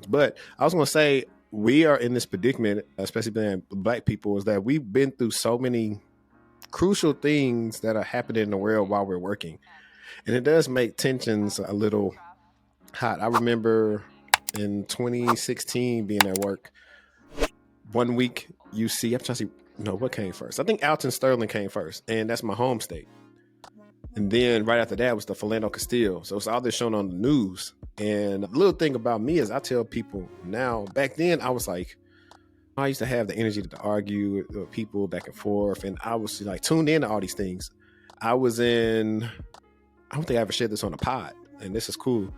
But I was going to say, we are in this predicament, especially being Black people, is that we've been through so many crucial things that are happening in the world while we're working. And it does make tensions a little hot. I remember in 2016 being at work, one week I'm trying to see, no, what came first? I think Alton Sterling came first, and that's my home state. And then right after that was the Philando Castile. So it's all this shown on the news. And the little thing about me is I tell people now, back then I was like, I used to have the energy to argue with people back and forth. And I was like tuned in to all these things. I don't think I ever shared this on a pod, and this is cool.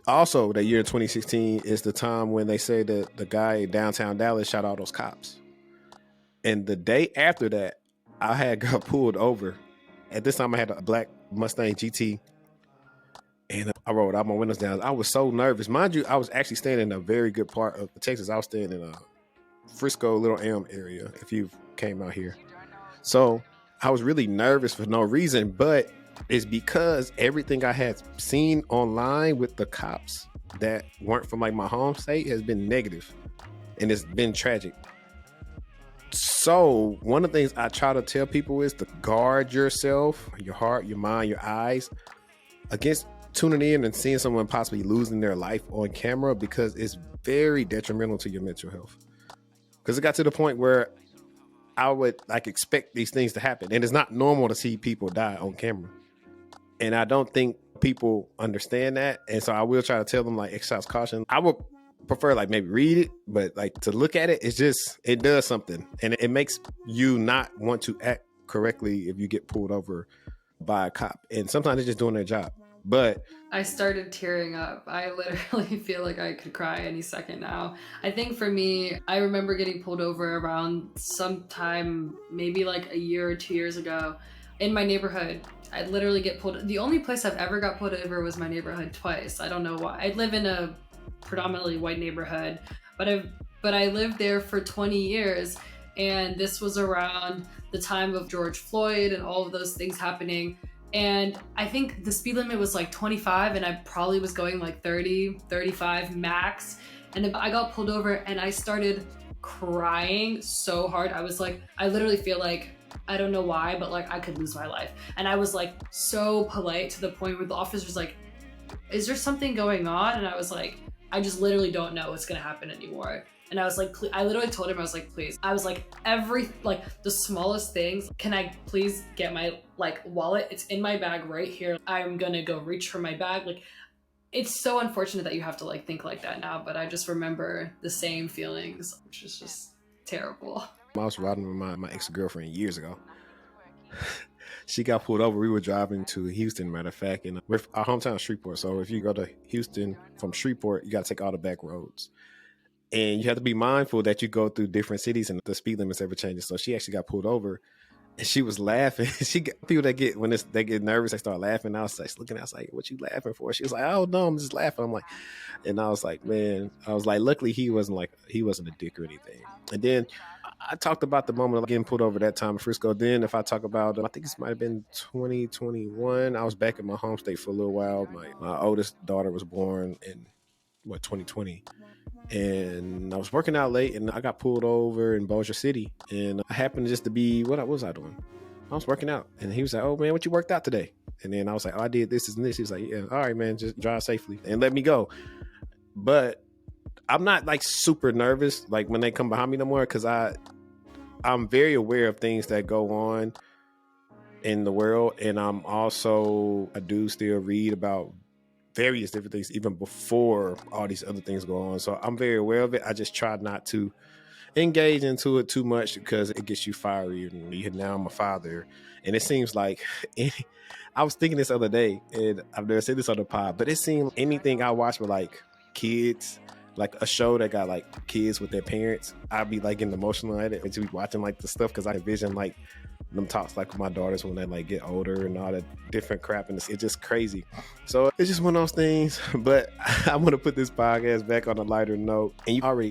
Also, that year in 2016 is the time when they say that the guy in downtown Dallas shot all those cops. And the day after that, I had got pulled over. At this time, I had a black Mustang GT, and I rolled out my windows down. I was so nervous. Mind you, I was actually staying in a very good part of Texas. I was staying in a Frisco, Little Elm area, if you came out here. So I was really nervous for no reason, but it's because everything I had seen online with the cops that weren't from like my home state has been negative, and it's been tragic. So one of the things I try to tell people is to guard yourself, your heart, your mind, your eyes against tuning in and seeing someone possibly losing their life on camera, because it's very detrimental to your mental health. Because it got to the point where I would like expect these things to happen, and it's not normal to see people die on camera. And I don't think people understand that. And so I will try to tell them like exercise caution. I would prefer like maybe read it, but like to look at it, it does something, and it makes you not want to act correctly if you get pulled over by a cop. And sometimes they're just doing their job. But I started tearing up. I literally feel like I could cry any second now. I think for me, I remember getting pulled over around sometime, maybe like a year or 2 years ago in my neighborhood. I'd literally get pulled. The only place I've ever got pulled over was my neighborhood twice. I don't know why. I live in a predominantly white neighborhood, but I lived there for 20 years. And this was around the time of George Floyd and all of those things happening. And I think the speed limit was like 25, and I probably was going like 30, 35 max. And I got pulled over and I started crying so hard. I was like, I literally feel like, I don't know why, but like I could lose my life. And I was like so polite to the point where the officer was like, is there something going on? And I was like, I just literally don't know what's gonna happen anymore. And I was like, I literally told him, I was like, please. I was like, the smallest things, can I please get my like wallet? It's in my bag right here. I'm gonna go reach for my bag. Like, it's so unfortunate that you have to like think like that now, but I just remember the same feelings, which is just terrible. I was riding with my ex-girlfriend years ago. She got pulled over. We were driving to Houston, matter of fact, and our hometown is Shreveport. So if you go to Houston from Shreveport, you got to take all the back roads. And you have to be mindful that you go through different cities and the speed limits ever changes. So she actually got pulled over, and she was laughing. People that get they get nervous, they start laughing. I was like looking, I was like, "What you laughing for?" She was like, "Oh no, I'm just laughing." I'm like, and I was like, man, luckily he wasn't a dick or anything. And then I talked about the moment of getting pulled over that time in Frisco. Then if I talk about, I think this might have been 2021. I was back in my home state for a little while. My oldest daughter was born in 2020. And I was working out late, and I got pulled over in Bossier City. And I happened just to be, what was I doing? I was working out. And he was like, "Oh man, what you worked out today?" And then I was like, "Oh, I did this and this." He was like, "Yeah, all right, man, just drive safely and let me go." But I'm not like super nervous like when they come behind me no more, because I'm very aware of things that go on in the world. And I do still read about various different things even before all these other things go on. So I'm very aware of it. I just try not to engage into it too much because it gets you fiery. And now I'm a father, and it seems like I was thinking this other day, and I've never said this on the pod, but it seemed anything I watch with like kids, like a show that got like kids with their parents, I'd be like getting emotional at it and just be watching like the stuff, because I envision like them talks like with my daughters when they like get older and all that different crap, and it's just crazy. So it's just one of those things. But I'm gonna put this podcast back on a lighter note, and you already